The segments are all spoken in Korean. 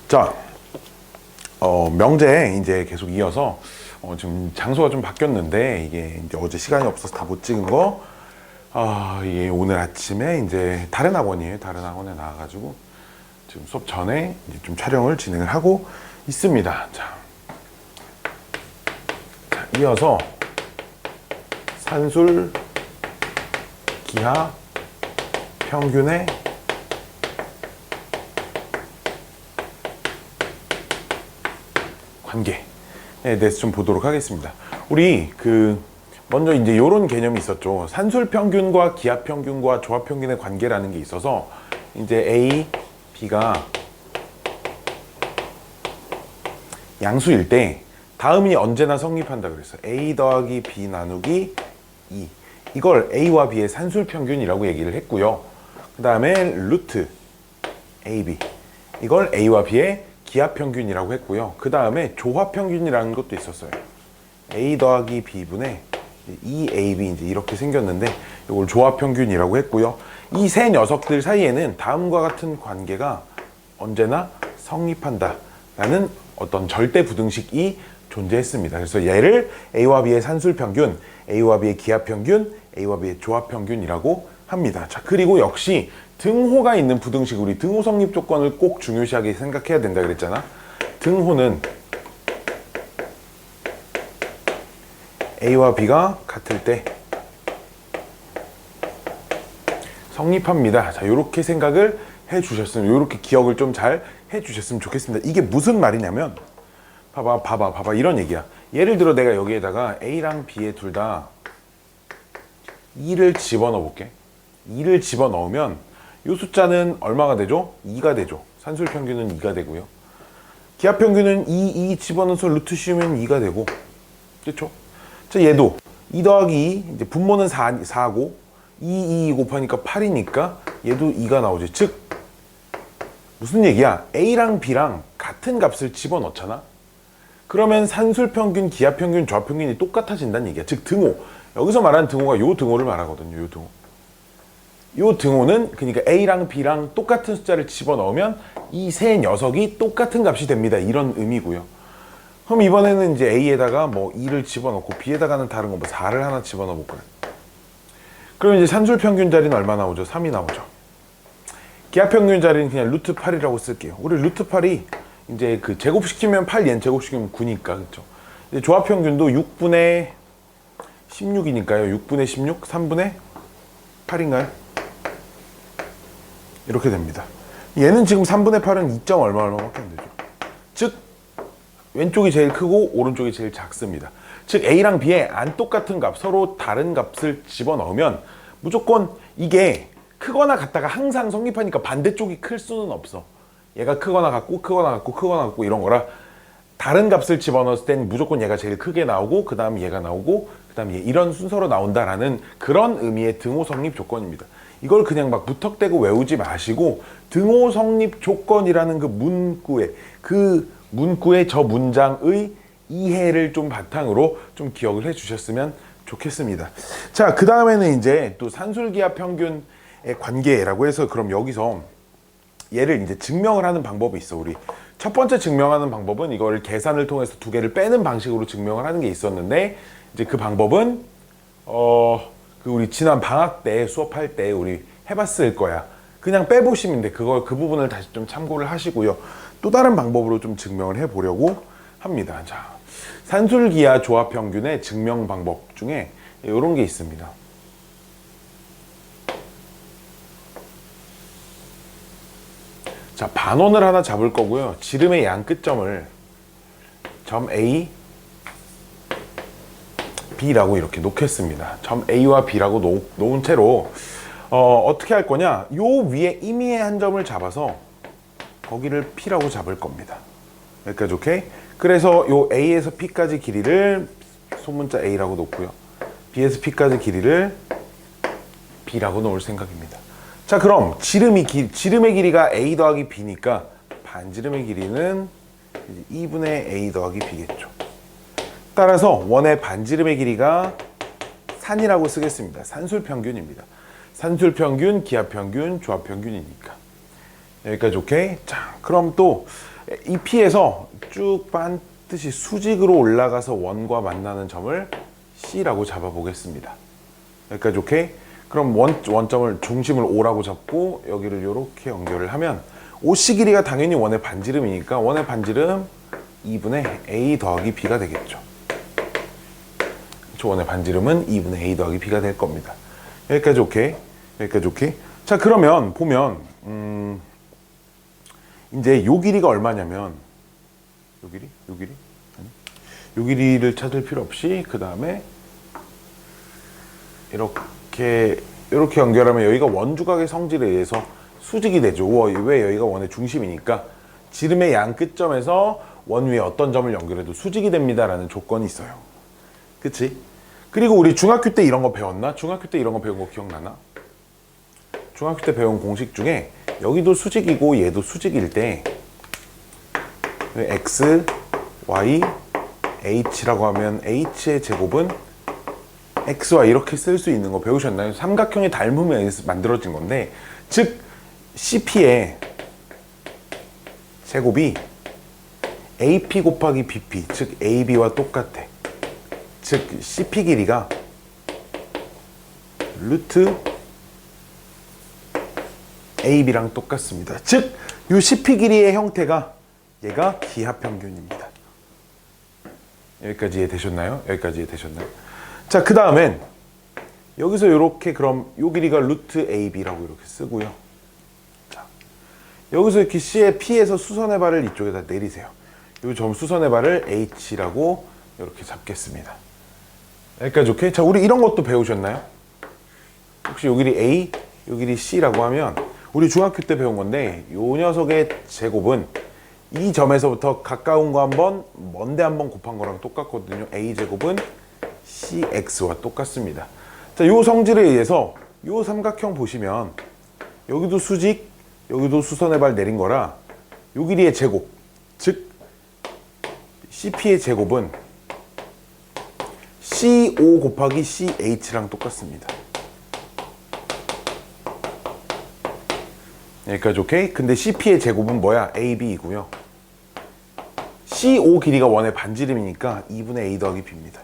자, 명제 이제 계속 이어서 지금 장소가 좀 바뀌었는데 이게 이제 어제 시간이 없어서 다 못 찍은 거. 이게 오늘 아침에 이제 다른 학원이에요. 다른 학원에 나와가지고 지금 수업 전에 이제 좀 촬영을 진행을 하고 있습니다. 자, 이어서 산술 기하 평균의 관계에 대해서 좀 보도록 하겠습니다. 우리 먼저 이제 이런 개념이 있었죠. 산술 평균과 기하 평균과 조합 평균의 관계라는 게 있어서 이제 A, B가 양수일 때 다음이 언제나 성립한다 그랬어요. A 더하기 B 나누기 2. 이걸 A와 B의 산술 평균이라고 얘기를 했고요. 그 다음에 루트 AB. 이걸 A와 B의 기하 평균이라고 했고요. 그 다음에 조합 평균이라는 것도 있었어요. A 더하기 B분의 2AB 이제 이렇게 생겼는데 이걸 조합 평균이라고 했고요. 이 세 녀석들 사이에는 다음과 같은 관계가 언제나 성립한다 라는 어떤 절대 부등식이 존재했습니다. 그래서 얘를 A와 B의 산술 평균, A와 B의 기하 평균, A와 B의 조합 평균이라고 합니다. 자, 그리고 역시 등호가 있는 부등식, 우리 등호 성립 조건을 꼭 중요시하게 생각해야 된다 그랬잖아. 등호는 A와 B가 같을 때 성립합니다. 자, 이렇게 생각을 해주셨으면, 이렇게 기억을 좀 잘 해주셨으면 좋겠습니다. 이게 무슨 말이냐면, 봐봐. 이런 얘기야. 예를 들어 내가 여기에다가 A랑 B에 둘 다 2를 집어넣어 볼게. 2를 집어넣으면 이 숫자는 얼마가 되죠? 2가 되죠. 산술 평균은 2가 되고요. 기하 평균은 2 집어넣어서 루트 씌우면 2가 되고, 그렇죠? 자, 얘도 2 더하기 2, 이제 분모는 4고 2 곱하니까 8이니까 얘도 2가 나오지. 즉 무슨 얘기야? A랑 B랑 같은 값을 집어넣잖아. 그러면 산술 평균, 기하 평균, 조합 평균이 똑같아진다는 얘기야. 즉 등호. 여기서 말하는 등호가 요 등호를 말하거든요. 요 등호. 요 등호는 그러니까 A랑 B랑 똑같은 숫자를 집어넣으면 이 세 녀석이 똑같은 값이 됩니다. 이런 의미고요. 그럼 이번에는 이제 A에다가 뭐 2를 집어넣고 B에다가는 다른 거 뭐 4를 하나 집어넣어 볼 거야. 그럼 이제 산술 평균 자리는 얼마 나오죠? 3이 나오죠. 기하 평균 자리는 그냥 루트 8이라고 쓸게요. 우리 루트 8이 이제 제곱시키면 8, 얘는 제곱시키면 9니까, 그렇죠? 이제 조합 평균도 6분의 16이니까요. 6분의 16, 3분의 8인가요? 이렇게 됩니다. 얘는 지금 3분의 8은 2점 얼마밖에 안 되죠. 즉 왼쪽이 제일 크고 오른쪽이 제일 작습니다. 즉 A랑 B의 안 똑같은 값, 서로 다른 값을 집어넣으면 무조건 이게 크거나 같다가 항상 성립하니까 반대쪽이 클 수는 없어. 얘가 크거나 같고 크거나 같고 크거나 같고 이런 거라 다른 값을 집어넣었을 땐 무조건 얘가 제일 크게 나오고 그 다음 얘가 나오고 그 다음 얘, 이런 순서로 나온다라는 그런 의미의 등호 성립 조건입니다. 이걸 그냥 막 무턱대고 외우지 마시고 등호 성립 조건이라는 그 문구의 저 문장의 이해를 좀 바탕으로 좀 기억을 해 주셨으면 좋겠습니다. 자, 그 다음에는 이제 또 산술기하 평균의 관계라고 해서 그럼 여기서 얘를 이제 증명을 하는 방법이 있어. 우리 첫 번째 증명하는 방법은 이걸 계산을 통해서 두 개를 빼는 방식으로 증명을 하는 게 있었는데 이제 그 방법은 우리 지난 방학 때 수업할 때 우리 해봤을 거야. 그냥 빼보시면 돼. 그 부분을 다시 좀 참고를 하시고요. 또 다른 방법으로 좀 증명을 해보려고 합니다. 자, 산술기하 조합 평균의 증명 방법 중에 이런 게 있습니다. 자, 반원을 하나 잡을 거고요. 지름의 양 끝점을 점 A, B라고 이렇게 놓겠습니다. 점 A와 B라고 놓은 채로 어떻게 할 거냐? 요 위에 임의의 한 점을 잡아서 거기를 P라고 잡을 겁니다. 여기까지 오케이? 그래서 요 A에서 P까지 길이를 소문자 A라고 놓고요. B에서 P까지 길이를 B라고 놓을 생각입니다. 자, 그럼 지름의 길이가 A 더하기 B니까 반지름의 길이는 2분의 A 더하기 B겠죠. 따라서 원의 반지름의 길이가 산이라고 쓰겠습니다. 산술평균입니다. 산술평균, 기하평균, 조합평균이니까. 여기까지 오케이? 자, 그럼 또 이 P에서 쭉 반드시 수직으로 올라가서 원과 만나는 점을 C라고 잡아보겠습니다. 여기까지 오케이? 그럼 원점을 중심을 O라고 잡고 여기를 이렇게 연결을 하면 OC 길이가 당연히 원의 반지름이니까 원의 반지름 2분의 A 더하기 B가 되겠죠. 원의 반지름은 2분의 A 더하기 B가 될 겁니다. 여기까지 오케이? 여기까지 오케이? 자, 그러면 보면 이제 요 길이가 얼마냐면 요 길이? 요 길이? 아니. 요 길이를 찾을 필요 없이 그 다음에 이렇게 연결하면 여기가 원주각의 성질에 의해서 수직이 되죠. 왜 여기가 원의 중심이니까 지름의 양 끝점에서 원 위에 어떤 점을 연결해도 수직이 됩니다 라는 조건이 있어요. 그치? 그리고 우리 중학교 때 이런 거 배웠나? 중학교 때 이런 거 배운 거 기억나나? 중학교 때 배운 공식 중에 여기도 수직이고 얘도 수직일 때 x, y, h라고 하면 h의 제곱은 xy 이렇게 쓸 수 있는 거 배우셨나요? 삼각형이 닮으면 만들어진 건데 즉 CP의 제곱이 AP 곱하기 BP 즉 AB와 똑같아. 즉 CP 길이가 루트 AB랑 똑같습니다. 즉 이 CP 길이의 형태가 얘가 기하평균입니다. 여기까지 이해되셨나요? 여기까지 이해되셨나요? 자, 그 다음엔 여기서 이렇게 그럼 이 길이가 루트 AB라고 이렇게 쓰고요. 자, 여기서 이렇게 C의 P에서 수선의 발을 이쪽에다 내리세요. 이 점 수선의 발을 H라고 이렇게 잡겠습니다. 여기까지 오케이? 자, 우리 이런 것도 배우셨나요? 혹시 요 길이 A, 요 길이 C라고 하면 우리 중학교 때 배운 건데 요 녀석의 제곱은 이 점에서부터 가까운 거 한번 먼데 한번 곱한 거랑 똑같거든요. A제곱은 CX와 똑같습니다. 자, 요 성질에 의해서 요 삼각형 보시면 여기도 수직, 여기도 수선의 발 내린 거라 요 길이의 제곱, 즉 CP의 제곱은 CO 곱하기 CH랑 똑같습니다. 여기까지 오케이? 근데 CP의 제곱은 뭐야? AB이고요. CO 길이가 원의 반지름이니까 2분의 A 더하기 B입니다.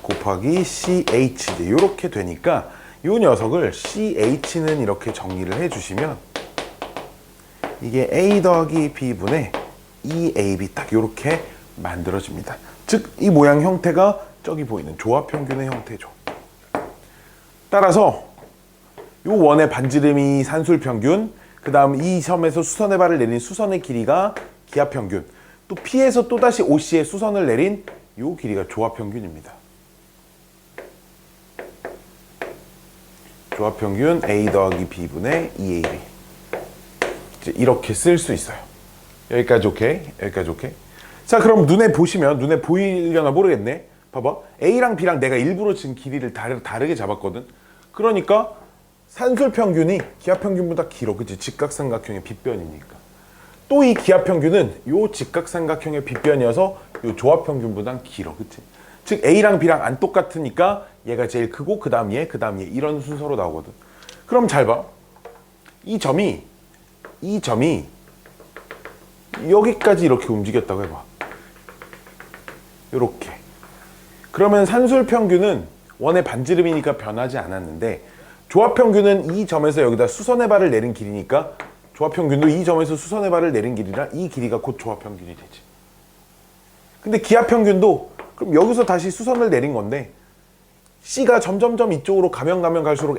곱하기 CH 이렇게 되니까 이 녀석을 CH는 이렇게 정리를 해주시면 이게 A 더하기 B분의 EAB 딱 이렇게 만들어집니다. 즉 이 모양 형태가 저기 보이는 조합평균의 형태죠. 따라서 이 원의 반지름이 산술평균, 그 다음 이 점에서 수선의 발을 내린 수선의 길이가 기하평균, 또 P에서 또다시 OC에 수선을 내린 이 길이가 조합평균입니다. 조합평균 A 더하기 B분의 EAB 이렇게 쓸 수 있어요. 여기까지 오케이? 여기까지 오케이? 자, 그럼 눈에 보시면 눈에 보이려나 모르겠네. 봐봐. A랑 B랑 내가 일부러 지금 길이를 다르게 잡았거든. 그러니까 산술평균이 기하평균보다 길어. 그치? 직각삼각형의 빗변이니까. 또 이 기하평균은 요 직각삼각형의 빗변이어서 요 조합평균보단 길어. 그치? 즉 A랑 B랑 안 똑같으니까 얘가 제일 크고 그 다음 얘, 그 다음 얘 이런 순서로 나오거든. 그럼 잘 봐. 이 점이 여기까지 이렇게 움직였다고 해봐. 이렇게. 그러면 산술평균은 원의 반지름이니까 변하지 않았는데 조합평균은 이 점에서 여기다 수선의 발을 내린 길이니까 조합평균도 이 점에서 수선의 발을 내린 길이라 이 길이가 곧 조합평균이 되지. 근데 기하평균도 그럼 여기서 다시 수선을 내린 건데 C가 점점점 이쪽으로 가면 갈수록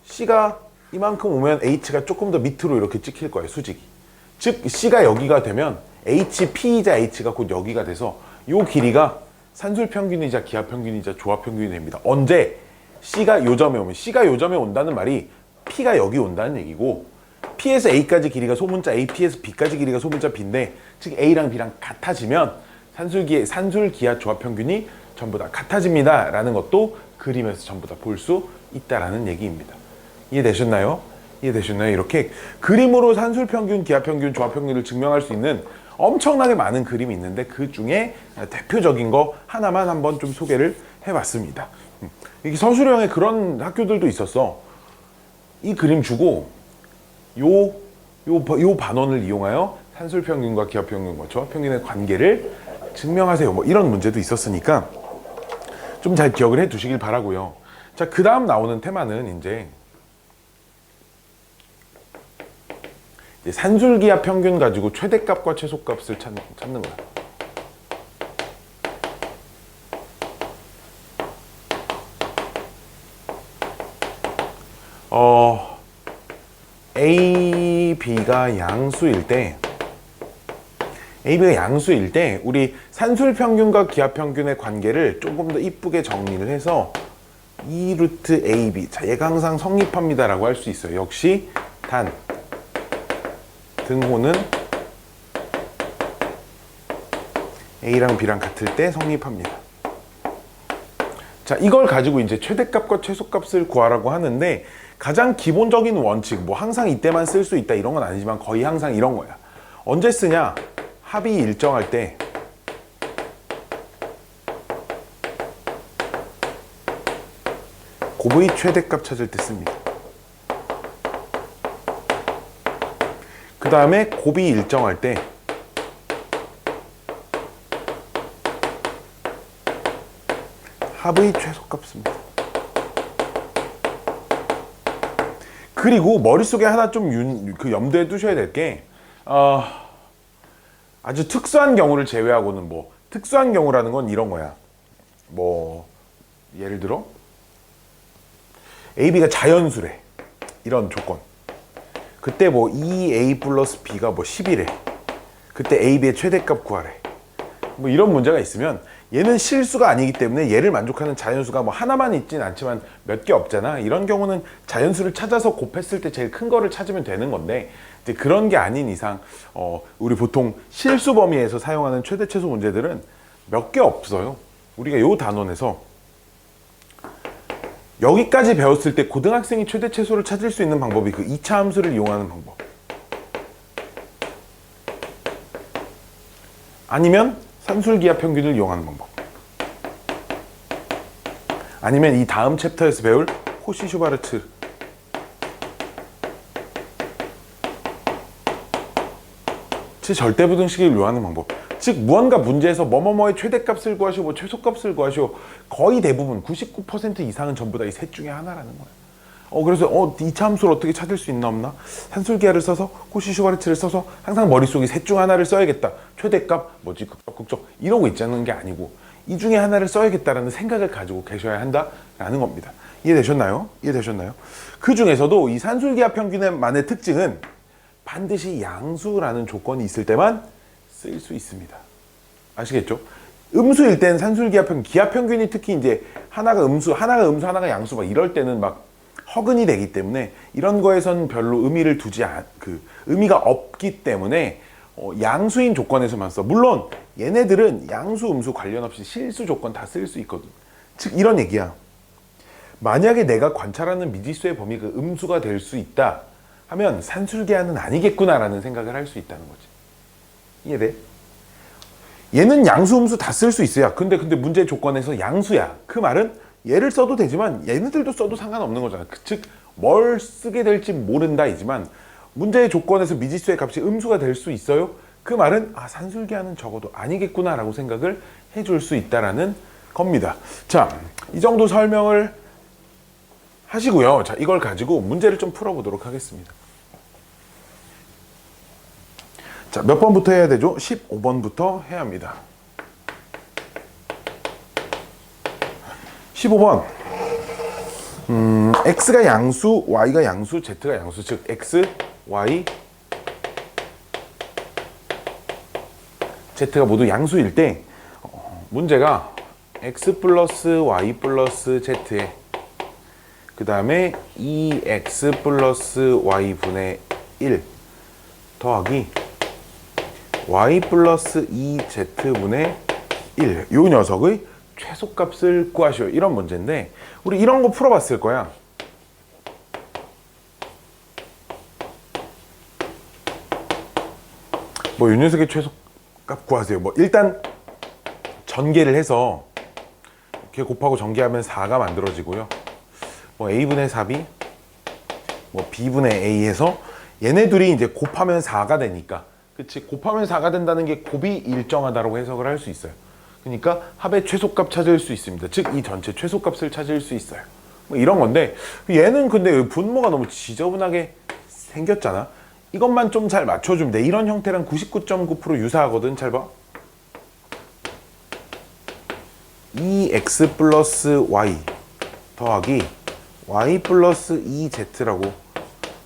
C가 이만큼 오면 H가 조금 더 밑으로 이렇게 찍힐 거예요. 수직이. 즉 C가 여기가 되면 HP이자 H가 곧 여기가 돼서 요 길이가 산술평균이자 기하평균이자 조합평균이 됩니다. 언제? C가 요 점에 오면. C가 요 점에 온다는 말이 P가 여기 온다는 얘기고 P에서 A까지 길이가 소문자 A, P에서 B까지 길이가 소문자 B인데 즉 A랑 B랑 같아지면 산술기하 조합평균이 전부 다 같아집니다 라는 것도 그림에서 전부 다 볼 수 있다라는 얘기입니다. 이해되셨나요? 이해되셨나요? 이렇게 그림으로 산술평균, 기하평균, 조합평균을 증명할 수 있는 엄청나게 많은 그림이 있는데 그 중에 대표적인 거 하나만 한번 좀 소개를 해봤습니다. 이게 서술형에 그런 학교들도 있었어. 이 그림 주고 요 요 반원을 이용하여 산술평균과 기하평균과 조합평균의 관계를 증명하세요. 뭐 이런 문제도 있었으니까 좀 잘 기억을 해 두시길 바라고요. 자, 그 다음 나오는 테마는 이제 산술기하 평균 가지고 최대값과 최소값을 찾는 거야. A, B가 양수일 때 우리 산술평균과 기하평균의 관계를 조금 더 이쁘게 정리를 해서 2루트 AB, 자, 얘가 항상 성립합니다 라고 할 수 있어요. 역시 단 등호는 A랑 B랑 같을 때 성립합니다. 자, 이걸 가지고 이제 최대값과 최소값을 구하라고 하는데 가장 기본적인 원칙, 뭐 항상 이때만 쓸 수 있다 이런 건 아니지만 거의 항상 이런 거야. 언제 쓰냐? 합이 일정할 때 곱의 최대값 찾을 때 씁니다. 그 다음에 곱이 일정할 때 합의 최소값 씁니다. 그리고 머릿속에 하나 좀 염두에 두셔야 될 게 아주 특수한 경우를 제외하고는 뭐 특수한 경우라는 건 이런 거야. 뭐 예를 들어 AB가 자연수래. 이런 조건. 그때 뭐 2A 플러스 B가 뭐 10이래. 그때 AB의 최대값 구하래. 뭐 이런 문제가 있으면 얘는 실수가 아니기 때문에 얘를 만족하는 자연수가 뭐 하나만 있진 않지만 몇 개 없잖아. 이런 경우는 자연수를 찾아서 곱했을 때 제일 큰 거를 찾으면 되는 건데 이제 그런 게 아닌 이상 우리 보통 실수 범위에서 사용하는 최대 최소 문제들은 몇 개 없어요. 우리가 요 단원에서 여기까지 배웠을 때 고등학생이 최대 최소를 찾을 수 있는 방법이 그 2차 함수를 이용하는 방법. 아니면 산술기하 평균을 이용하는 방법. 아니면 이 다음 챕터에서 배울 코시-슈바르트 절대부등식을 이용하는 방법. 즉 무언가 문제에서 뭐뭐뭐의 최대값을 구하시오, 뭐 최소값을 구하시오. 거의 대부분 99% 이상은 전부 다 이 셋 중에 하나라는 거야. 그래서 2차 함수를 어떻게 찾을 수 있나 없나? 산술기하를 써서 코시-슈바르트를 써서 항상 머릿속에 셋 중 하나를 써야겠다. 최대값, 뭐지, 극적 이러고 있자는 게 아니고 이 중에 하나를 써야겠다라는 생각을 가지고 계셔야 한다라는 겁니다. 이해되셨나요? 그 중에서도 이 산술기하 평균만의 특징은 반드시 양수라는 조건이 있을 때만 쓸 수 있습니다. 아시겠죠? 음수일 땐 산술기하 평균, 기하 평균이 특히 이제 하나가 음수, 하나가 양수 막 이럴 때는 막 허근이 되기 때문에 이런 거에선 별로 의미를 의미가 없기 때문에 양수인 조건에서만 써. 물론 얘네들은 양수, 음수 관련 없이 실수 조건 다 쓸 수 있거든. 즉 이런 얘기야. 만약에 내가 관찰하는 미지수의 범위가 음수가 될 수 있다 하면 산술기하는 아니겠구나라는 생각을 할 수 있다는 거지. 이해돼? 얘는 양수, 음수 다 쓸 수 있어요. 근데 문제 조건에서 양수야. 그 말은 얘를 써도 되지만 얘네들도 써도 상관없는 거잖아. 즉 뭘 쓰게 될지 모른다이지만 문제의 조건에서 미지수의 값이 음수가 될 수 있어요. 그 말은 산술기하는 적어도 아니겠구나라고 생각을 해줄 수 있다라는 겁니다. 자, 이 정도 설명을 하시고요. 자, 이걸 가지고 문제를 좀 풀어보도록 하겠습니다. 자, 몇 번부터 해야 되죠? 15번부터 해야 합니다. 15번. x가 양수, y가 양수, z가 양수. 즉 x, y, z가 모두 양수일 때 문제가 x 플러스 y 플러스 z에 그 다음에 2x 플러스 y분의 1 더하기 y 플러스 2z분의 1 요 녀석의 최소값을 구하시오. 이런 문제인데 우리 이런 거 풀어봤을 거야. 뭐 요 녀석의 최소값 구하세요. 뭐 일단 전개를 해서 이렇게 곱하고 전개하면 4가 만들어지고요. 뭐 a분의 4b 뭐 b분의 a 해서 얘네 둘이 이제 곱하면 4가 되니까, 그치? 곱하면 4가 된다는 게 곱이 일정하다라고 해석을 할 수 있어요. 그러니까 합의 최소값 찾을 수 있습니다. 즉 이 전체 최소값을 찾을 수 있어요. 뭐 이런 건데, 얘는 근데 분모가 너무 지저분하게 생겼잖아. 이것만 좀 잘 맞춰주면 돼. 이런 형태랑 99.9% 유사하거든. 잘 봐. 2x 플러스 y 더하기 y 플러스 2z라고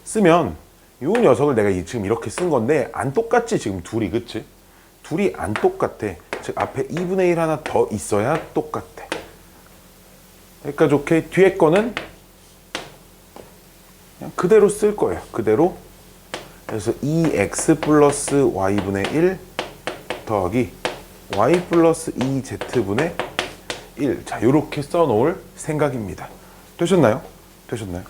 쓰면 이 녀석을 내가 지금 이렇게 쓴 건데 안 똑같지 지금 둘이, 그치? 둘이 안 똑같아. 즉 앞에 2분의 1 하나 더 있어야 똑같아. 그러니까 좋게 뒤에 거는 그냥 그대로 쓸 거예요. 그대로. 그래서 2x 플러스 y분의 1 더하기 y 플러스 2z분의 1. 자, 요렇게 써놓을 생각입니다. 되셨나요? 되셨나요?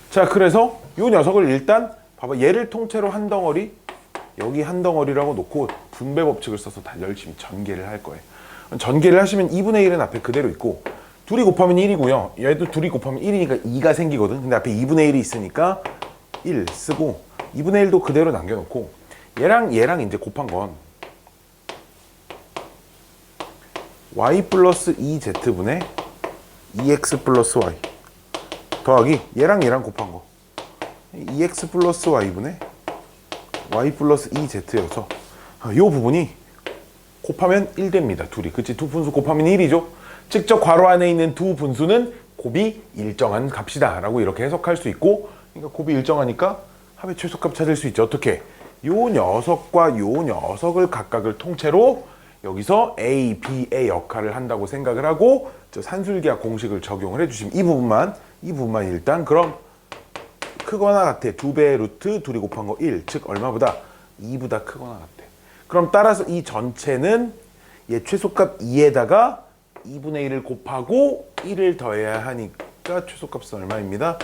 자, 그래서 요 녀석을 일단 봐봐. 얘를 통째로 한 덩어리, 여기 한 덩어리라고 놓고 분배 법칙을 써서 다 열심히 전개를 할 거예요. 전개를 하시면 2분의 1은 앞에 그대로 있고, 둘이 곱하면 1이고요. 얘도 둘이 곱하면 1이니까 2가 생기거든. 근데 앞에 2분의 1이 있으니까 1 쓰고, 2분의 1도 그대로 남겨놓고, 얘랑 이제 곱한 건 y 플러스 2z분의 2x 플러스 y 더하기 얘랑 곱한 거 2x 플러스 y분의 y 플러스 2z여서 요 부분이 곱하면 1 됩니다. 둘이. 그치? 두 분수 곱하면 1이죠. 직접 괄호 안에 있는 두 분수는 곱이 일정한 값이다 라고 이렇게 해석할 수 있고, 그러니까 곱이 일정하니까 합의 최소값 찾을 수 있죠. 어떻게? 요 녀석과 요 녀석을 각각을 통째로 여기서 A, B의 역할을 한다고 생각을 하고 저 산술기하 공식을 적용을 해주시면 이 부분만 일단 그럼 크거나 같아. 2배의 루트 둘이 곱한 거 1, 즉 얼마보다? 2보다 크거나 같아. 그럼 따라서 이 전체는 얘 최소값 2에다가 2분의 1을 곱하고 1을 더해야 하니까 최소값은 얼마입니다?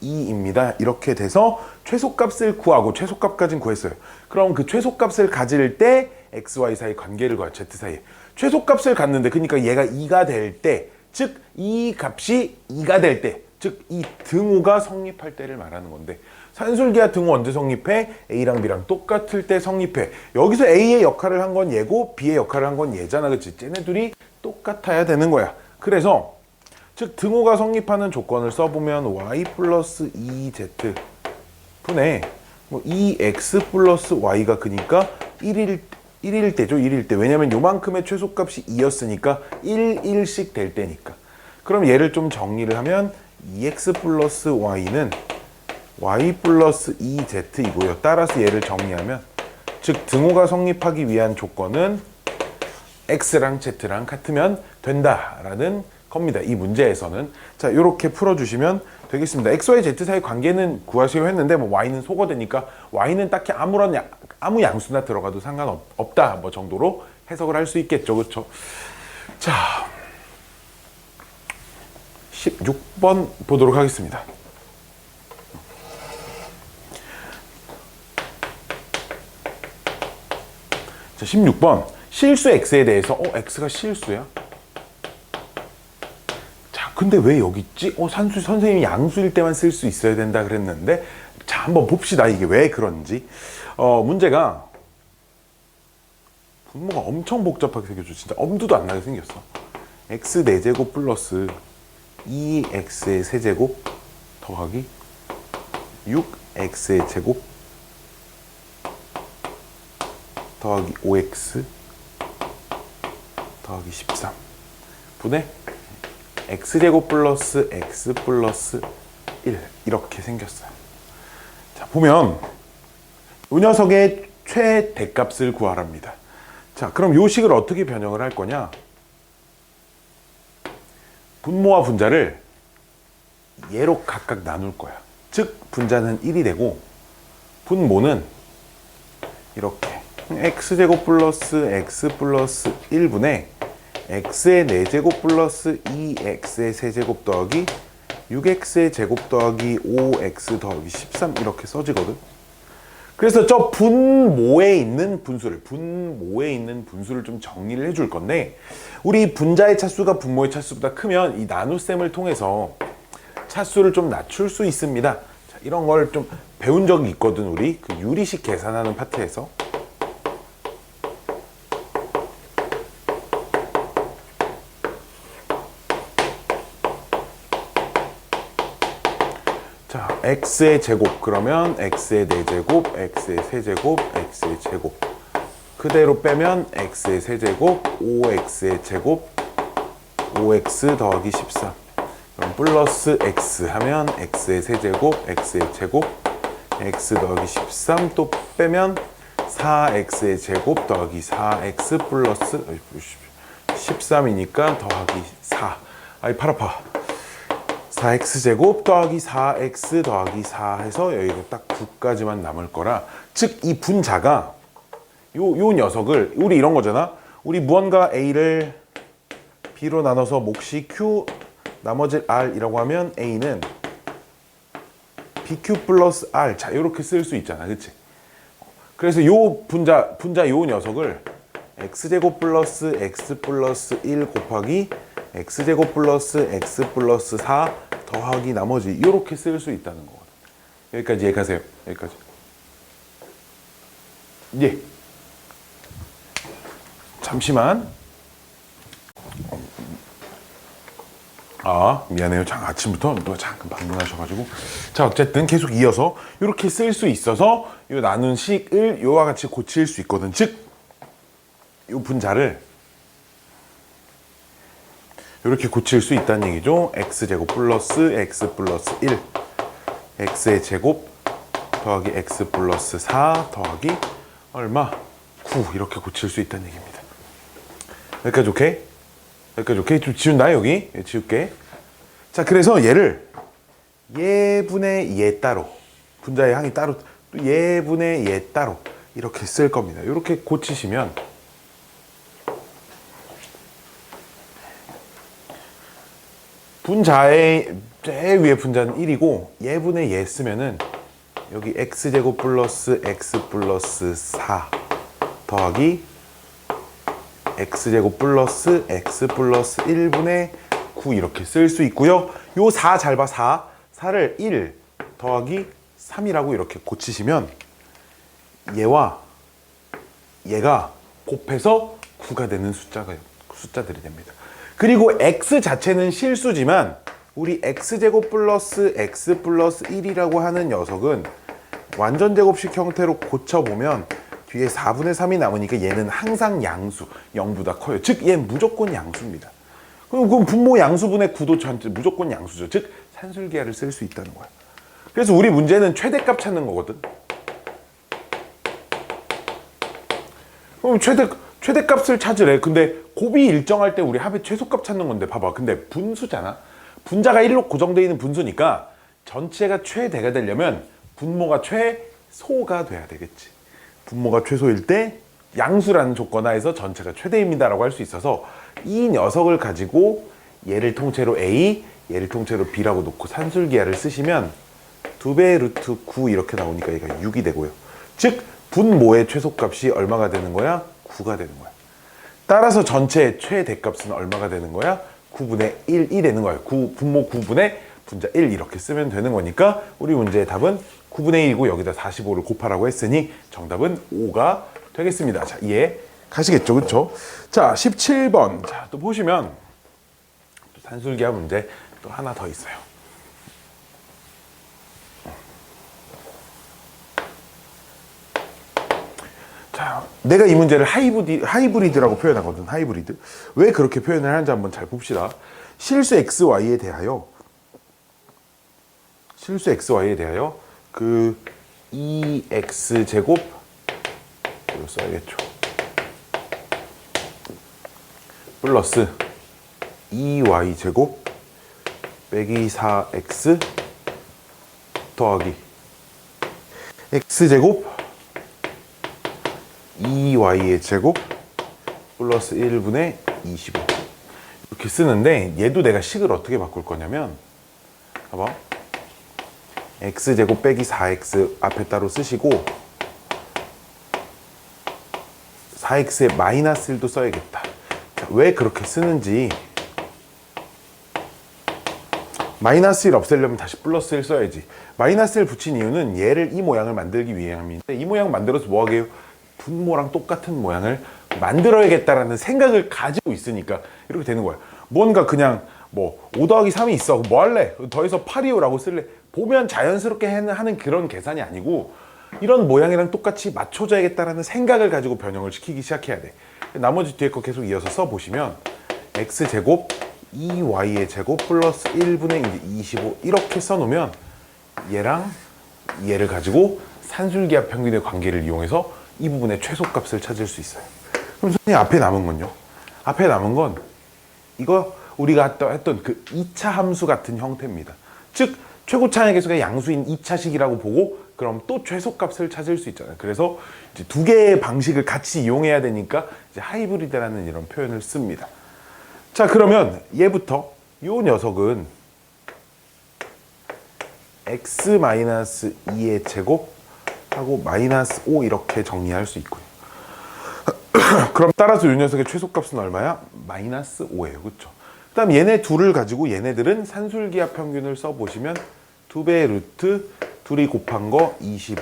2입니다. 이렇게 돼서 최소값을 구하고 최소값까지는 구했어요. 그럼 그 최소값을 가질 때 x, y 사이 관계를 구하, z 사이에. 최소값을 갖는데, 그러니까 얘가 2가 될 때, 즉 이 값이 2가 될 때, 즉 이 등호가 성립할 때를 말하는 건데, 산술기하 등호 언제 성립해? A랑 B랑 똑같을 때 성립해. 여기서 A의 역할을 한 건 얘고 B의 역할을 한 건 얘잖아. 그치? 쟤네들이 똑같아야 되는 거야. 그래서 즉 등호가 성립하는 조건을 써보면 y 플러스 2z 분의 2x 플러스 y가 그니까 1일 때죠. 1일 때. 왜냐면 요만큼의 최소값이 2였으니까 1씩 될 때니까. 그럼 얘를 좀 정리를 하면 2x 플러스 y는 y 플러스 2z이고요. 따라서 얘를 정리하면 즉 등호가 성립하기 위한 조건은 x랑 z랑 같으면 된다라는 겁니다. 이 문제에서는. 자, 이렇게 풀어주시면 되겠습니다. x, y, z 사이 관계는 구하시려 했는데 뭐 y는 소거되니까 y는 딱히 아무 양수나 들어가도 상관없다 뭐 정도로 해석을 할 수 있겠죠. 그렇죠? 자, 16번 보도록 하겠습니다. 자, 16번 실수 x에 대해서 x가 실수야? 자, 근데 왜 여기 있지? 산수 선생님이 양수일 때만 쓸 수 있어야 된다 그랬는데, 자, 한번 봅시다. 이게 왜 그런지. 문제가 분모가 엄청 복잡하게 생겼죠. 진짜 엄두도 안 나게 생겼어. x 4제곱 플러스 2x의 세제곱 더하기 6x의 제곱 더하기 5x 더하기 13 분의 x제곱 플러스 x 플러스 1 이렇게 생겼어요. 자, 보면 이 녀석의 최대값을 구하랍니다. 자, 그럼 이 식을 어떻게 변형을 할 거냐? 분모와 분자를 얘로 각각 나눌 거야. 즉 분자는 1이 되고 분모는 이렇게 x제곱 플러스 x 플러스 1분의 x의 4제곱 플러스 2x의 세제곱 더하기 6x의 제곱 더하기 5x 더하기 13 이렇게 써지거든. 그래서 저 분모에 있는 분수를 좀 정리를 해줄 건데, 우리 분자의 차수가 분모의 차수보다 크면 이 나눗셈을 통해서 차수를 좀 낮출 수 있습니다. 자, 이런 걸 좀 배운 적이 있거든, 우리 그 유리식 계산하는 파트에서. 자, x의 제곱 그러면 x의 4제곱, x의 세제곱, x의 제곱. 그대로 빼면 x의 세제곱, 5x의 제곱, 5x 더하기 13. 그럼 플러스 x 하면 x의 세제곱, x의 제곱, x 더하기 13 또 빼면 4x의 제곱 더하기 4x 플러스 13이니까 더하기 4. 아이 팔 아파. 4x제곱 더하기 4x 더하기 4 해서 여기가 딱 9까지만 남을 거라, 즉 이 분자가 요 녀석을, 우리 이런 거잖아. 우리 무언가 a를 b로 나눠서 몫이 q 나머지 r이라고 하면 a는 bq 플러스 r. 자, 이렇게 쓸 수 있잖아, 그치? 그래서 요 분자 요 녀석을 x제곱 플러스 x 플러스 1 곱하기 x제곱 플러스 x 플러스 4 더하기 나머지, 이렇게 쓸 수 있다는 거거든. 여기까지 이해가세요? 여기까지. 예. 잠시만. 아, 미안해요. 아침부터 또 잠깐 방문하셔가지고. 자, 어쨌든 계속 이어서 이렇게 쓸 수 있어서 요 나눈 식을 요와 같이 고칠 수 있거든. 즉, 요 분자를 이렇게 고칠 수 있다는 얘기죠. x제곱 플러스 x 플러스 1, x의 제곱 더하기 x 플러스 4 더하기 얼마? 9. 이렇게 고칠 수 있다는 얘기입니다. 여기까지 오케이? 여기까지 오케이? 좀 지운다, 여기. 지울게. 자, 그래서 얘를 예분의 예 따로, 분자의 항이 따로, 또 예분의 예 따로 이렇게 쓸 겁니다. 이렇게 고치시면 분자의 제일 위에 분자는 1이고 예분의 예 쓰면은 여기 x제곱 플러스 x 플러스 4 더하기 x제곱 플러스 x 플러스 1분의 9 이렇게 쓸 수 있고요. 요 4 잘 봐. 4를 1 더하기 3이라고 이렇게 고치시면 얘와 얘가 곱해서 9가 되는 숫자들이 됩니다. 그리고 x 자체는 실수지만 우리 x제곱 플러스 x 플러스 1이라고 하는 녀석은 완전제곱식 형태로 고쳐보면 뒤에 4분의 3이 남으니까 얘는 항상 양수, 0보다 커요. 즉, 얘는 무조건 양수입니다. 그럼 분모 양수분의 9도 전체 무조건 양수죠. 즉, 산술기하를 쓸 수 있다는 거야. 그래서 우리 문제는 최대값 찾는 거거든. 그럼 최대값을 찾으래. 근데 곱이 일정할 때 우리 합의 최소값 찾는 건데, 봐봐. 근데 분수잖아. 분자가 1로 고정되어 있는 분수니까 전체가 최대가 되려면 분모가 최소가 돼야 되겠지. 분모가 최소일 때 양수라는 조건 하에서 전체가 최대입니다 라고 할 수 있어서 이 녀석을 가지고 얘를 통째로 A, 얘를 통째로 B라고 놓고 산술기하를 쓰시면 2배 루트 9 이렇게 나오니까 얘가 6이 되고요. 즉 분모의 최소값이 얼마가 되는 거야? 9가 되는 거야. 따라서 전체 최대값은 얼마가 되는 거야? 9분의 1이 되는 거예요. 분모 9분의 분자 1 이렇게 쓰면 되는 거니까 우리 문제의 답은 9분의 1이고 여기다 45를 곱하라고 했으니 정답은 5가 되겠습니다. 자, 이해 가시겠죠? 그쵸? 자, 17번. 자, 또 보시면 또 산술기하 문제 또 하나 더 있어요. 자, 내가 이 문제를 하이브리드라고 표현하거든. 하이브리드. 왜 그렇게 표현을 하는지 한번 잘 봅시다. 실수 xy에 대하여 그 2x제곱 이거 써야겠죠. 플러스 2y제곱 빼기 4x 더하기 x제곱 2y의 제곱 플러스 1분의 25 이렇게 쓰는데, 얘도 내가 식을 어떻게 바꿀 거냐면, 봐봐. x제곱 빼기 4x 앞에 따로 쓰시고 4x에 마이너스 1도 써야겠다. 자, 왜 그렇게 쓰는지 마이너스 1 없애려면 다시 플러스 1 써야지. 마이너스 1 붙인 이유는 얘를 이 모양을 만들기 위함인데, 이 모양 만들어서 뭐 하게요? 분모랑 똑같은 모양을 만들어야겠다라는 생각을 가지고 있으니까 이렇게 되는 거야. 뭔가 그냥 뭐 5 더하기 3이 있어. 뭐 할래? 더해서 8이요 라고 쓸래? 보면 자연스럽게 하는 그런 계산이 아니고, 이런 모양이랑 똑같이 맞춰줘야겠다라는 생각을 가지고 변형을 시키기 시작해야 돼. 나머지 뒤에 거 계속 이어서 써보시면 x제곱 2y의 제곱 플러스 1분의 25 이렇게 써놓으면 얘랑 얘를 가지고 산술기하 평균의 관계를 이용해서 이 부분의 최소값을 찾을 수 있어요. 그럼 선생님 앞에 남은 건요? 앞에 남은 건 이거 우리가 했던 그 2차 함수 같은 형태입니다. 즉 최고차의 계수가 양수인 2차식이라고 보고 그럼 또 최소값을 찾을 수 있잖아요. 그래서 이제 두 개의 방식을 같이 이용해야 되니까 이제 하이브리드라는 이런 표현을 씁니다. 자, 그러면 얘부터 요 녀석은 x-2의 제곱하고 마이너스 5 이렇게 정리할 수 있고요. 그럼 따라서 요 녀석의 최소값은 얼마야? 마이너스 5예요. 그렇죠? 그 다음 얘네 둘을 가지고 얘네들은 산술기하 평균을 써보시면 2배 루트 둘이 곱한 거 25.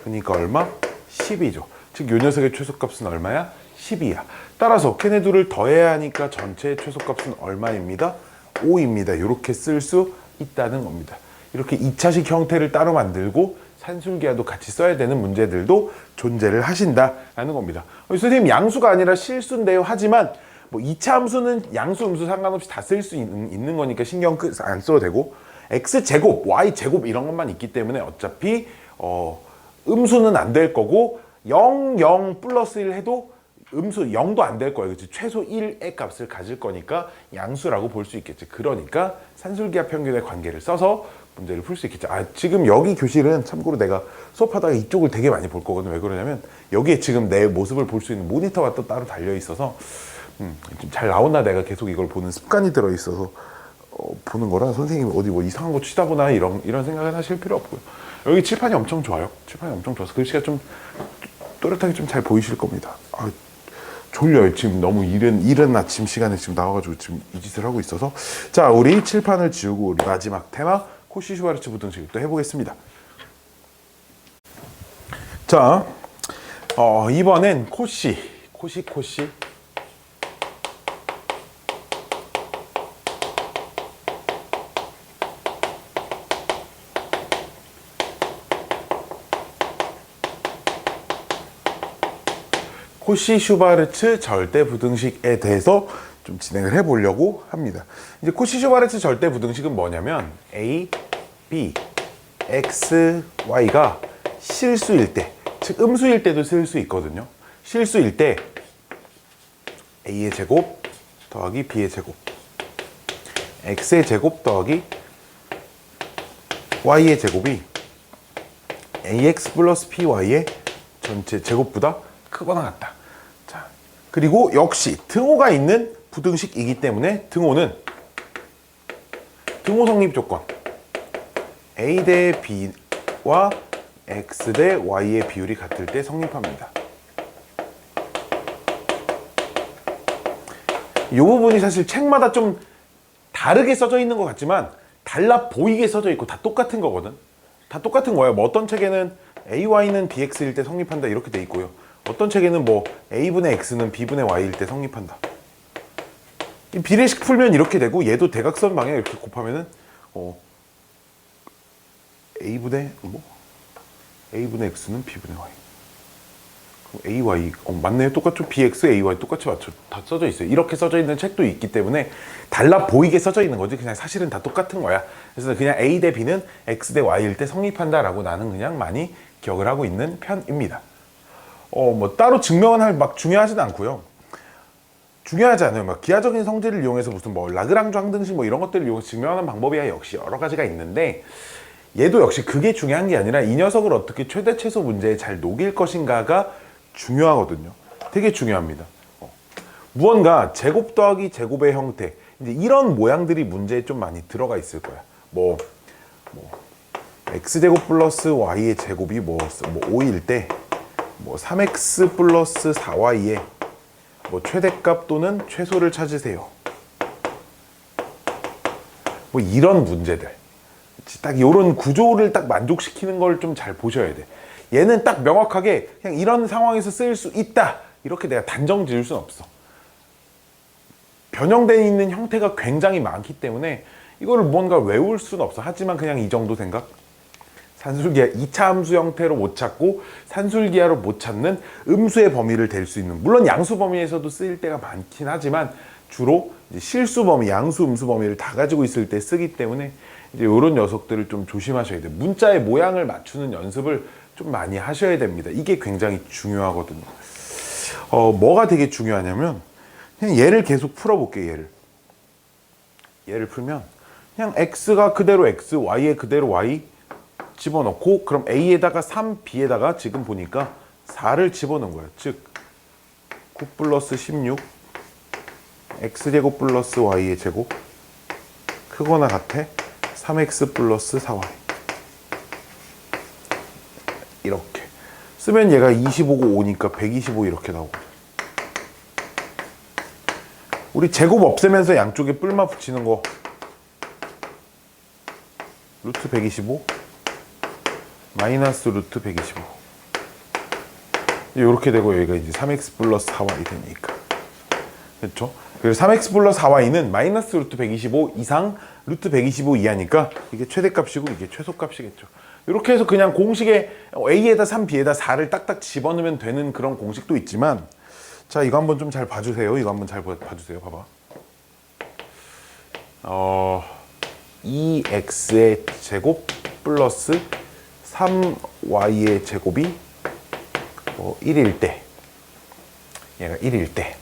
그러니까 얼마? 10이죠. 즉 요 녀석의 최소값은 얼마야? 10이야. 따라서 걔네 둘을 더해야 하니까 전체의 최소값은 얼마입니다? 5입니다. 이렇게 쓸 수 있다는 겁니다. 이렇게 2차식 형태를 따로 만들고 산술기하도 같이 써야 되는 문제들도 존재를 하신다라는 겁니다. 선생님 양수가 아니라 실수인데요. 하지만 뭐 2차 함수는 양수, 음수 상관없이 다 쓸 수 있는 거니까 신경 안 써도 되고, x제곱, y제곱 이런 것만 있기 때문에 어차피 음수는 안 될 거고 0, 0 플러스 1 해도 음수 0도 안 될 거예요. 그치? 최소 1의 값을 가질 거니까 양수라고 볼 수 있겠지. 그러니까 산술기하 평균의 관계를 써서 문제를 풀 수 있겠죠. 지금 여기 교실은 참고로 내가 수업하다가 이쪽을 되게 많이 볼 거거든. 왜 그러냐면 여기에 지금 내 모습을 볼 수 있는 모니터가 또 따로 달려 있어서 좀 잘 나오나 내가 계속 이걸 보는 습관이 들어 있어서 보는 거라 선생님이 어디 뭐 이상한 거 치다 보나 이런 생각은 하실 필요 없고요. 여기 칠판이 엄청 좋아요. 칠판이 엄청 좋아서 글씨가 좀 또렷하게 좀 잘 보이실 겁니다. 졸려요. 지금 너무 이른 아침 시간에 지금 나와가지고 지금 이 짓을 하고 있어서. 자, 우리 칠판을 지우고 우리 마지막 테마 코시 슈바르츠 부등식을 또 해보겠습니다. 자, 이번엔 코시. 코시 슈바르츠 절대 부등식에 대해서 좀 진행을 해보려고 합니다. 이제 코시 슈바르츠 절대 부등식은 뭐냐면 a, b, x, y가 실수일 때, 즉 음수일 때도 쓸 수 있거든요. 실수일 때 a의 제곱 더하기 b의 제곱, x의 제곱 더하기 y의 제곱이 ax 플러스 py의 전체 제곱보다 크거나 같다. 자, 그리고 역시 등호가 있는 부등식이기 때문에 등호 성립 조건 a 대 b와 x 대 y의 비율이 같을 때 성립합니다. 이 부분이 사실 책마다 좀 다르게 써져 있는 것 같지만 달라 보이게 써져 있고 다 똑같은 거거든. 다 똑같은 거예요. 뭐 어떤 책에는 ay는 bx일 때 성립한다 이렇게 돼 있고요. 어떤 책에는 뭐 a분의 x는 b분의 y일 때 성립한다. 이 비례식 풀면 이렇게 되고, 얘도 대각선 방향 이렇게 곱하면은 a분의 x는 b분의 y. 그럼 ay 맞네요. 똑같죠. bx, ay 똑같이 다 써져 있어요. 이렇게 써져 있는 책도 있기 때문에 달라 보이게 써져 있는 거지. 그냥 사실은 다 똑같은 거야. 그래서 그냥 a 대 b는 x 대 y일 때 성립한다라고 나는 그냥 많이 기억을 하고 있는 편입니다. 뭐 따로 증명은 막 중요하지도 않고요. 중요하지 않아요. 막 기하적인 성질을 이용해서 무슨 뭐 라그랑주 항등식 뭐 이런 것들을 이용해서 증명하는 방법이야 역시 여러 가지가 있는데, 얘도 역시 그게 중요한 게 아니라 이 녀석을 어떻게 최대 최소 문제에 잘 녹일 것인가가 중요하거든요. 되게 중요합니다. 무언가 제곱 더하기 제곱의 형태, 이제 이런 모양들이 문제에 좀 많이 들어가 있을 거야. 뭐 x제곱 플러스 y의 제곱이 뭐 5일 때 뭐 3x 플러스 4y의 뭐 최대값 또는 최소를 찾으세요. 뭐 이런 문제들. 딱 이런 구조를 딱 만족시키는 걸 좀 잘 보셔야 돼. 얘는 딱 명확하게 그냥 이런 상황에서 쓰일 수 있다. 이렇게 내가 단정 지을 수는 없어. 변형되어 있는 형태가 굉장히 많기 때문에 이거를 뭔가 외울 수는 없어. 하지만 그냥 이 정도 생각? 산술기하 2차 함수 형태로 못 찾고 산술기하로 못 찾는 음수의 범위를 댈 수 있는, 물론 양수 범위에서도 쓰일 때가 많긴 하지만 주로 이제 실수 범위, 양수, 음수 범위를 다 가지고 있을 때 쓰기 때문에 이제 이런 녀석들을 좀 조심하셔야 돼요. 문자의 모양을 맞추는 연습을 좀 많이 하셔야 됩니다. 이게 굉장히 중요하거든요. 뭐가 되게 중요하냐면 그냥 얘를 계속 풀어볼게요. 얘를 풀면 그냥 x가 그대로 x, y에 그대로 y 집어넣고, 그럼 a에다가 3, b에다가 지금 보니까 4를 집어넣은 거예요. 즉 9 플러스 16 x제곱 플러스 y의 제곱 크거나 같아 3x 플러스 4y. 이렇게 쓰면 얘가 25고 5니까 125 이렇게 나오고, 우리 제곱 없애면서 양쪽에 뿔만 붙이는 거 루트 125 마이너스 루트 125 이렇게 되고, 여기가 이제 3x 플러스 4y 되니까, 그렇죠? 그래서 3x 플러스 4y는 마이너스 루트 125 이상 루트 125 이하니까 이게 최대값이고 이게 최소값이겠죠. 이렇게 해서 그냥 공식에 a에다 3, b에다 4를 딱딱 집어넣으면 되는 그런 공식도 있지만, 자, 이거 한번 좀 잘 봐주세요. 이거 한번 잘 봐주세요. 봐봐. 2x의 제곱 플러스 3y의 제곱이 1일 때, 얘가 1일 때,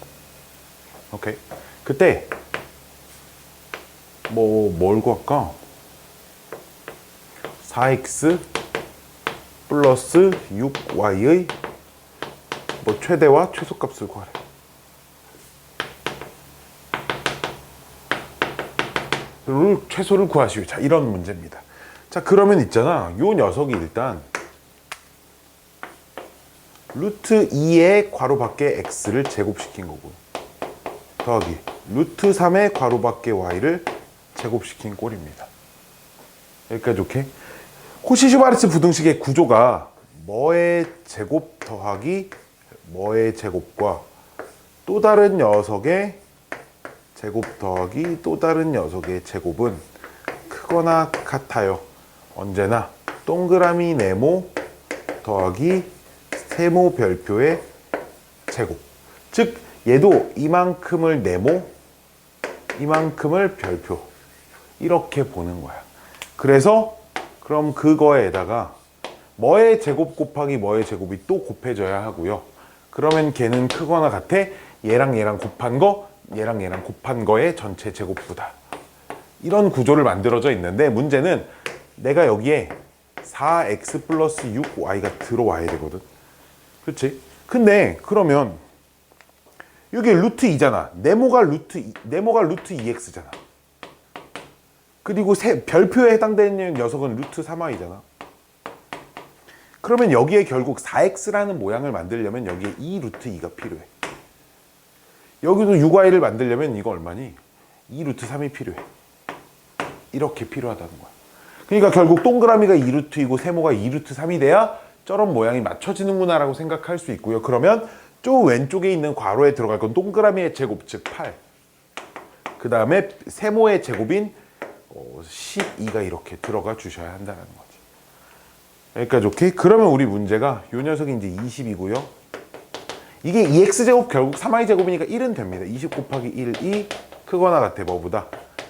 오케이. 그때 뭘 구할까? 4x 플러스 6y의 최대와 최소값을 구하래. 최소를 구하시오. 자, 이런 문제입니다. 자, 그러면 있잖아, 요 녀석이 일단 루트 2의 괄호 밖에 x를 제곱시킨 거고, 더하기 루트 3의 괄호 밖에 y를 제곱시킨 꼴입니다. 여기까지 오케이? 코시-슈바르츠 부등식의 구조가 뭐의 제곱 더하기 뭐의 제곱과 또 다른 녀석의 제곱 더하기 또 다른 녀석의 제곱은 크거나 같아요. 언제나 동그라미 네모 더하기 세모 별표의 제곱. 즉 얘도 이만큼을 네모, 이만큼을 별표, 이렇게 보는 거야. 그래서 그럼 그거에다가 뭐의 제곱 곱하기 뭐의 제곱이 또 곱해져야 하고요. 그러면 걔는 크거나 같아 얘랑 얘랑 곱한 거, 얘랑 얘랑 곱한 거의 전체 제곱보다. 이런 구조를 만들어져 있는데, 문제는 내가 여기에 4x 플러스 6y가 들어와야 되거든. 그렇지? 근데 그러면 여기 루트 2잖아. 네모가 루트 2x잖아. 그리고 별표에 해당되는 녀석은 루트 3y잖아. 그러면 여기에 결국 4x라는 모양을 만들려면 여기에 2 루트 2가 필요해. 여기도 6y를 만들려면 이거 얼마니? 2 루트 3이 필요해. 이렇게 필요하다는 거야. 그러니까 결국 동그라미가 2 루트 2고 세모가 2 루트 3이 돼야 저런 모양이 맞춰지는구나 라고 생각할 수 있고요. 그러면 저 왼쪽에 있는 괄호에 들어갈 건 동그라미의 제곱, 즉 8. 그 다음에 세모의 제곱인 12가 이렇게 들어가 주셔야 한다는 거지. 여기까지 오케이? 그러면 우리 문제가 이 녀석이 이제 20이고요. 이게 2x제곱 결국 3y제곱이니까 1은 됩니다. 20 곱하기 1이 크거나 같아 뭐보다?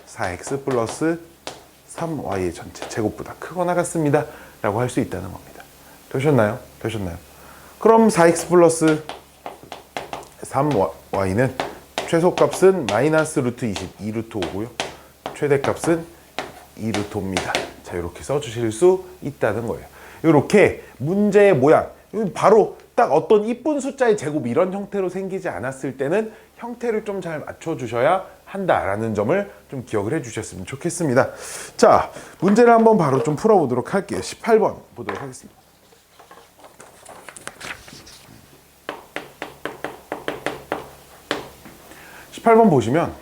4x 플러스 3y의 전체 제곱보다 크거나 같습니다 라고 할 수 있다는 겁니다. 되셨나요? 그럼 4x 플러스 3y는 최소값은 마이너스 루트 20, 2 루트 5고요. 최대값은 2 루트 5입니다. 자, 이렇게 써주실 수 있다는 거예요. 이렇게 문제의 모양, 바로 딱 어떤 이쁜 숫자의 제곱 이런 형태로 생기지 않았을 때는 형태를 좀 잘 맞춰주셔야 한다라는 점을 좀 기억을 해주셨으면 좋겠습니다. 자, 문제를 한번 바로 좀 풀어보도록 할게요. 18번 보도록 하겠습니다. (18번) 보시면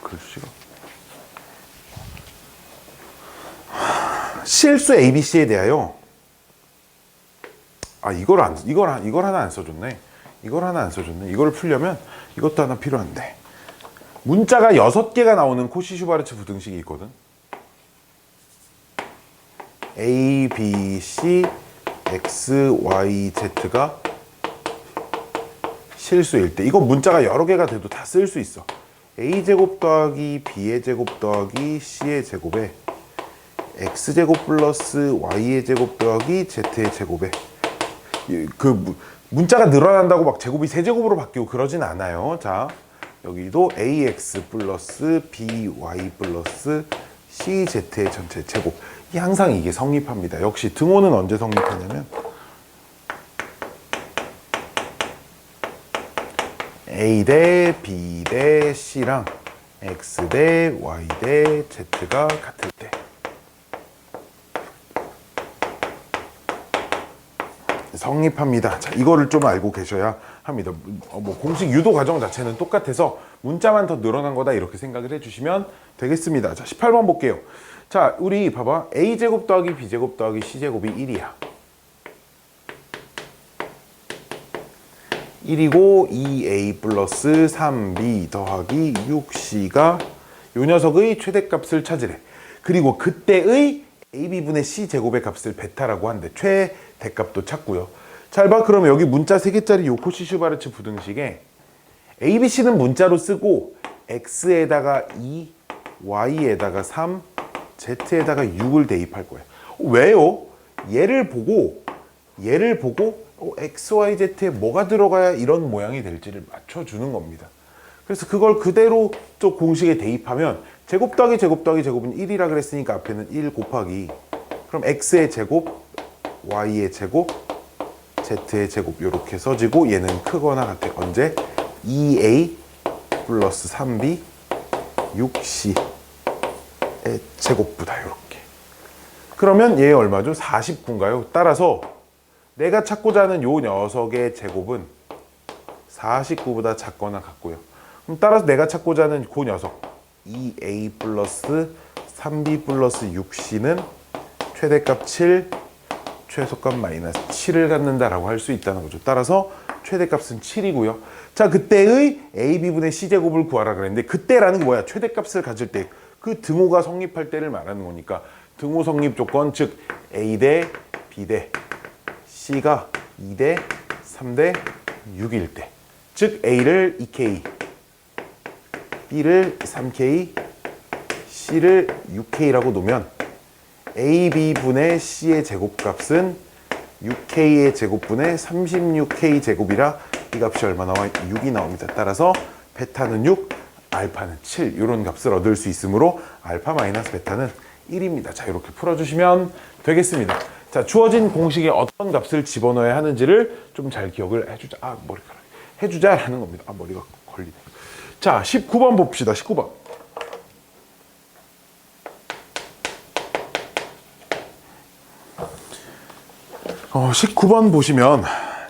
글씨가 실수 ABC에 대하여 이걸 하나 안 써줬네. 이걸 하나 안 써줬네. 이걸 풀려면 이것도 하나 필요한데. 문자가 6개가 나오는 코시-슈바르츠 부등식이 있거든. A, B, C, X, Y, Z가 실수일 때 이거 문자가 여러 개가 돼도 다 쓸 수 있어. A제곱 더하기 B의 제곱 더하기 C의 제곱에 X제곱 플러스 Y의 제곱 더하기 Z의 제곱에 문자가 늘어난다고 막 제곱이 세제곱으로 바뀌고 그러진 않아요. 자, 여기도 AX 플러스 BY 플러스 CZ의 전체 제곱. 항상 이게 성립합니다. 역시 등호는 언제 성립하냐면 A 대 B 대 C랑 X 대 Y 대 Z가 같을 때. 성립합니다. 자, 이거를 좀 알고 계셔야 합니다. 뭐 공식 유도 과정 자체는 똑같아서 문자만 더 늘어난 거다 이렇게 생각을 해주시면 되겠습니다. 자, 18번 볼게요. 자, 우리 봐봐. A제곱 더하기 B제곱 더하기 C제곱이 1이야. 1이고 2A 플러스 3B 더하기 6C가 요 녀석의 최대값을 찾으래. 그리고 그때의 AB분의 C제곱의 값을 베타라고 한대. 최대값도 찾고요. 잘 봐. 그러면 여기 문자 3개짜리 요 코시-슈바르츠 부등식에 ABC는 문자로 쓰고 X에다가 2, Y에다가 3, Z에다가 6을 대입할 거예요. 왜요? 얘를 보고 X, Y, Z에 뭐가 들어가야 이런 모양이 될지를 맞춰주는 겁니다. 그래서 그걸 그대로 또 공식에 대입하면 제곱 더하기 제곱 더하기 제곱은 1이라 그랬으니까 앞에는 1 곱하기 그럼 X의 제곱, Y의 제곱, Z의 제곱 이렇게 써지고 얘는 크거나 같아. 언제? 2A 플러스 3B 6C의 제곱보다 이렇게. 그러면 얘 얼마죠? 49인가요? 따라서 내가 찾고자 하는 요 녀석의 제곱은 49보다 작거나 같고요. 그럼 따라서 내가 찾고자 하는 그 녀석 2A 플러스 3B 플러스 6C는 최대값 7, 최소값 마이너스 7을 갖는다라고 할 수 있다는 거죠. 따라서 최대값은 7이고요. 자, 그때의 AB분의 C제곱을 구하라 그랬는데 그때라는 게 뭐야? 최대값을 가질 때 그 등호가 성립할 때를 말하는 거니까 등호 성립 조건, 즉 A 대 B 대 C가 2대 3대 6일 때, 즉 A를 2K, B를 3K, C를 6K라고 놓으면 AB분의 C의 제곱값은 6K의 제곱분의 36K 제곱이라 이 값이 얼마 나와? 6이 나옵니다. 따라서 베타는 6, 알파는 7 이런 값을 얻을 수 있으므로 알파 마이너스 베타는 1입니다. 자, 이렇게 풀어주시면 되겠습니다. 자, 주어진 공식에 어떤 값을 집어넣어야 하는지를 좀 잘 기억을 해주자. 머리카락. 해주자라는 겁니다. 머리가 걸리네. 자, 19번 봅시다. 19번. 어, 19번 보시면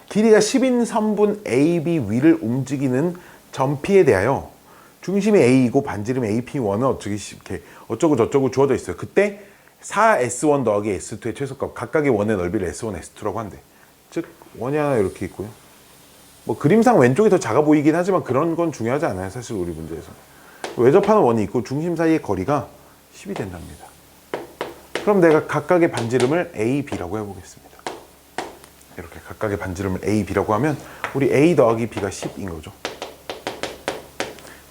길이가 10인 선분 AB 위를 움직이는 점피에 대하여 중심이 A이고 반지름 AP1은 이렇게 어쩌고 저쩌고 주어져 있어요. 그때 4S1 더하기 S2의 최소값, 각각의 원의 넓이를 S1, S2라고 한대. 즉 원이 하나 이렇게 있고요. 뭐 그림상 왼쪽이 더 작아 보이긴 하지만 그런 건 중요하지 않아요. 사실 우리 문제에서. 외접하는 원이 있고 중심 사이의 거리가 10이 된답니다. 그럼 내가 각각의 반지름을 A, B라고 해보겠습니다. 이렇게 각각의 반지름을 A, B라고 하면 우리 A 더하기 B가 10인 거죠.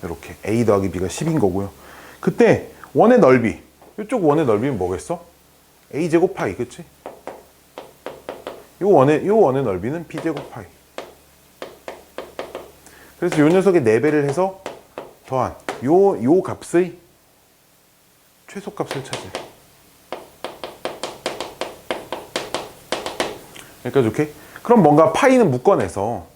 이렇게 A 더하기 B가 10인 거고요. 그때 원의 넓이, 이쪽 원의 넓이는 뭐겠어? A제곱 파이, 그치? 요 원의 넓이는 B제곱 파이. 그래서 요 녀석의 4배를 해서 더한 요 값의 최소값을 찾아요. 여기까지 오케이? 그럼 뭔가 파이는 묶어내서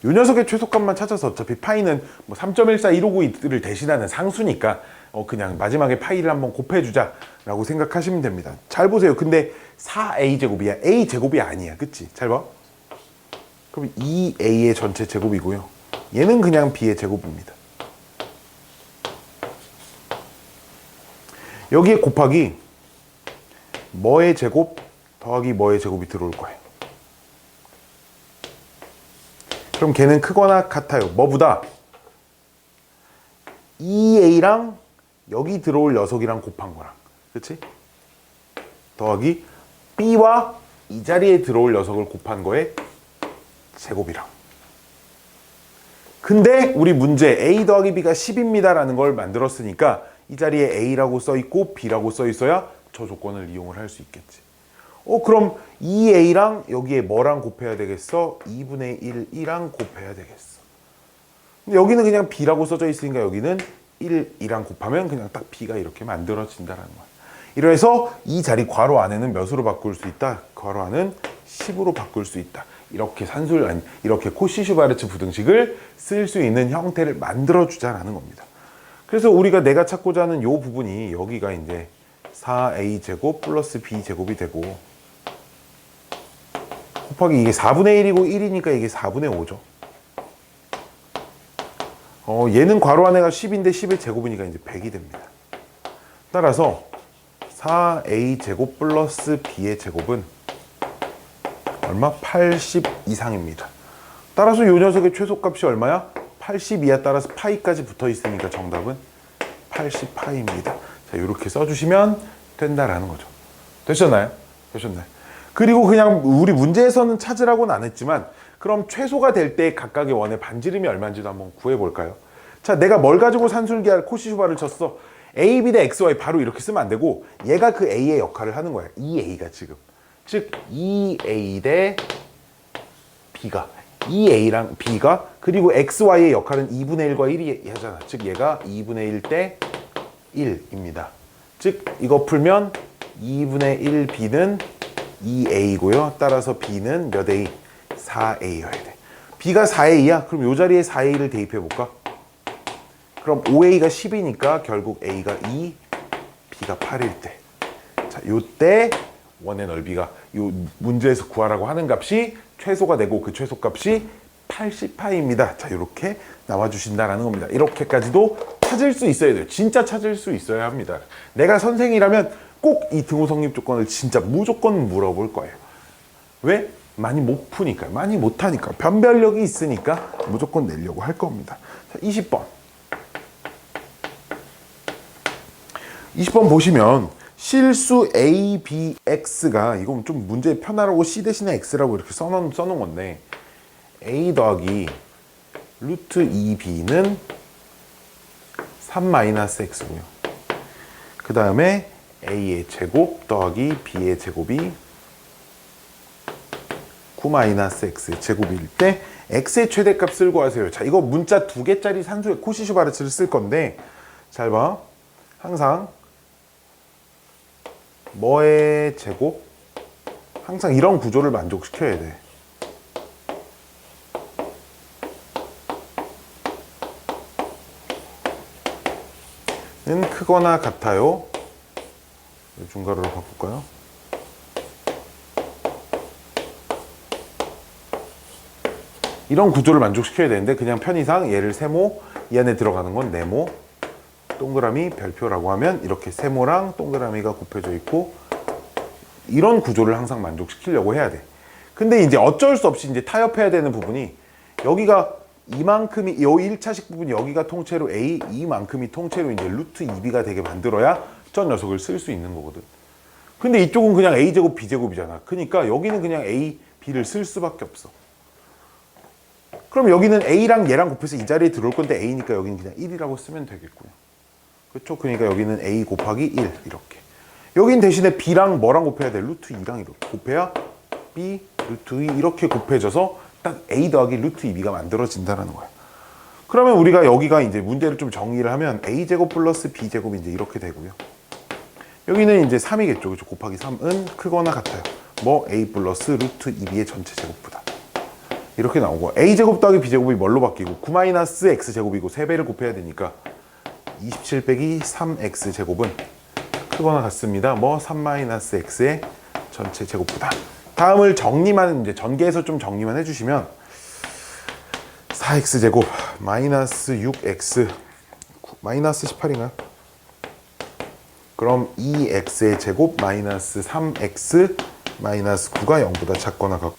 이 녀석의 최소값만 찾아서 어차피 파이는 뭐 3.14159를 대신하는 상수니까 그냥 마지막에 파이를 한번 곱해주자 라고 생각하시면 됩니다. 잘 보세요. 근데 4a제곱이야. a제곱이 아니야. 그치? 잘 봐. 그럼 2a의 전체 제곱이고요. 얘는 그냥 b의 제곱입니다. 여기에 곱하기 뭐의 제곱 더하기 뭐의 제곱이 들어올 거예요. 그럼 걔는 크거나 같아요. 뭐보다 2a랑 여기 들어올 녀석이랑 곱한 거랑, 그치? 더하기 b와 이 자리에 들어올 녀석을 곱한 거에 제곱이랑. 근데 우리 문제 a 더하기 b가 10입니다 라는 걸 만들었으니까 이 자리에 a라고 써있고 b라고 써있어야 저 조건을 이용을 할 수 있겠지. 그럼 2a랑 여기에 뭐랑 곱해야 되겠어? 2분의 1이랑 곱해야 되겠어. 근데 여기는 그냥 b라고 써져 있으니까 여기는 1이랑 곱하면 그냥 딱 b가 이렇게 만들어진다는 거야. 이래서 이 자리 괄호 안에는 몇으로 바꿀 수 있다? 괄호 안은 10으로 바꿀 수 있다. 이렇게 이렇게 코시-슈바르츠 부등식을 쓸 수 있는 형태를 만들어주자라는 겁니다. 그래서 우리가 내가 찾고자 하는 이 부분이 여기가 이제 4a 제곱 플러스 b 제곱이 되고 곱하기 이게 4분의 1이고 1이니까 이게 4분의 5죠. 얘는 괄호 안에가 10인데 10의 제곱이니까 이제 100이 됩니다. 따라서 4a 제곱 플러스 b의 제곱은 얼마? 80 이상입니다. 따라서 이 녀석의 최소값이 얼마야? 80이야. 따라서 파이까지 붙어 있으니까 정답은 80파이입니다. 자, 이렇게 써주시면 된다라는 거죠. 되셨나요? 되셨나요? 그리고 그냥 우리 문제에서는 찾으라고는 안 했지만 그럼 최소가 될 때 각각의 원의 반지름이 얼마인지도 한번 구해볼까요? 자, 내가 뭘 가지고 산술기할 코시-슈바를 쳤어? a, b 대 x, y 바로 이렇게 쓰면 안 되고 얘가 그 a의 역할을 하는 거야. 이 a가 지금. 즉 2a 대 b가 2a랑 b가 그리고 x, y의 역할은 2분의 1과 1이 하잖아. 즉 얘가 2분의 1 대 1입니다. 즉 이거 풀면 2분의 1 b는 2a고요. 따라서 b는 몇 a? 4a여야 돼. b가 4a야? 그럼 이 자리에 4a를 대입해 볼까? 그럼 5a가 10이니까 결국 a가 2, b가 8일 때. 자, 요때 원의 넓이가 요 문제에서 구하라고 하는 값이 최소가 되고 그 최소값이 80파입니다. 자, 이렇게 나와주신다라는 겁니다. 이렇게까지도 찾을 수 있어야 돼요. 진짜 찾을 수 있어야 합니다. 내가 선생이라면 꼭 이 등호 성립 조건을 진짜 무조건 물어볼 거예요. 왜? 많이 못 푸니까, 많이 못하니까, 변별력이 있으니까 무조건 내려고 할 겁니다. 자, 20번. 20번 보시면 실수 a, b, x가 이건 좀 문제 편하라고 c 대신에 x라고 이렇게 써놓은 건데 a 더하기 루트 2b는 3-x고요. 그 다음에 a의 제곱 더하기 b의 제곱이 9-x 제곱일 때 x의 최대값을 구하세요. 자, 이거 문자 2개짜리 산수의 코시-슈바르츠를 쓸 건데 잘 봐. 항상 뭐의 제곱? 항상 이런 구조를 만족시켜야 돼. 는 크거나 같아요. 중괄호로 바꿀까요? 이런 구조를 만족시켜야 되는데 그냥 편의상 얘를 세모, 이 안에 들어가는 건 네모, 동그라미, 별표라고 하면 이렇게 세모랑 동그라미가 곱해져 있고 이런 구조를 항상 만족시키려고 해야 돼. 근데 이제 어쩔 수 없이 이제 타협해야 되는 부분이 여기가 이만큼이 요 1차식 부분 여기가 통째로 a, 이만큼이 통째로 이제 루트 2b가 되게 만들어야 저 녀석을 쓸 수 있는 거거든. 근데 이쪽은 그냥 a제곱, b제곱이잖아. 그러니까 여기는 그냥 a, b를 쓸 수밖에 없어. 그럼 여기는 a랑 얘랑 곱해서 이 자리에 들어올 건데 a니까 여기는 그냥 1이라고 쓰면 되겠고요. 그렇죠? 그러니까 여기는 a 곱하기 1 이렇게. 여긴 대신에 b랑 뭐랑 곱해야 돼? 루트 2랑 이렇게 곱해야 b 루트 2 이렇게 곱해져서 딱 a 더하기 루트 2b가 만들어진다는 거야. 그러면 우리가 여기가 이제 문제를 좀 정리를 하면 a제곱 플러스 b제곱이 이제 이렇게 되고요. 여기는 이제 3이겠죠. 그렇죠? 곱하기 3은 크거나 같아요. 뭐 a 플러스 루트 2b의 전체 제곱보다. 이렇게 나오고 a제곱 더하기 b제곱이 뭘로 바뀌고 9-x제곱이고 3배를 곱해야 되니까 27 빼기 3x 제곱은 크거나 같습니다. 뭐 3-x의 전체 제곱보다. 다음을 정리만 이제 전개해서 좀 정리만 해주시면 4x 제곱 마이너스 6x 마이너스 18인가요? 그럼 2x의 제곱 마이너스 3x 마이너스 9가 0보다 작거나 같고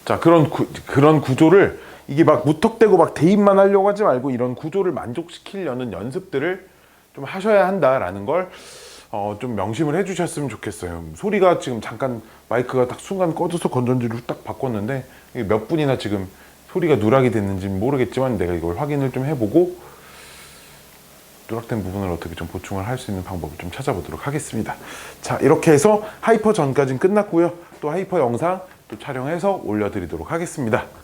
자, 그런 구조를 이게 막 무턱대고 막 대입만 하려고 하지 말고 이런 구조를 만족시키려는 연습들을 좀 하셔야 한다라는 걸 좀 명심을 해주셨으면 좋겠어요. 소리가 지금 잠깐 마이크가 딱 순간 꺼져서 건전지로 딱 바꿨는데 이게 몇 분이나 지금 소리가 누락이 됐는지는 모르겠지만 내가 이걸 확인을 좀 해보고 누락된 부분을 어떻게 좀 보충을 할 수 있는 방법을 좀 찾아보도록 하겠습니다. 자, 이렇게 해서 하이퍼 전까지는 끝났고요. 또 하이퍼 영상 또 촬영해서 올려드리도록 하겠습니다.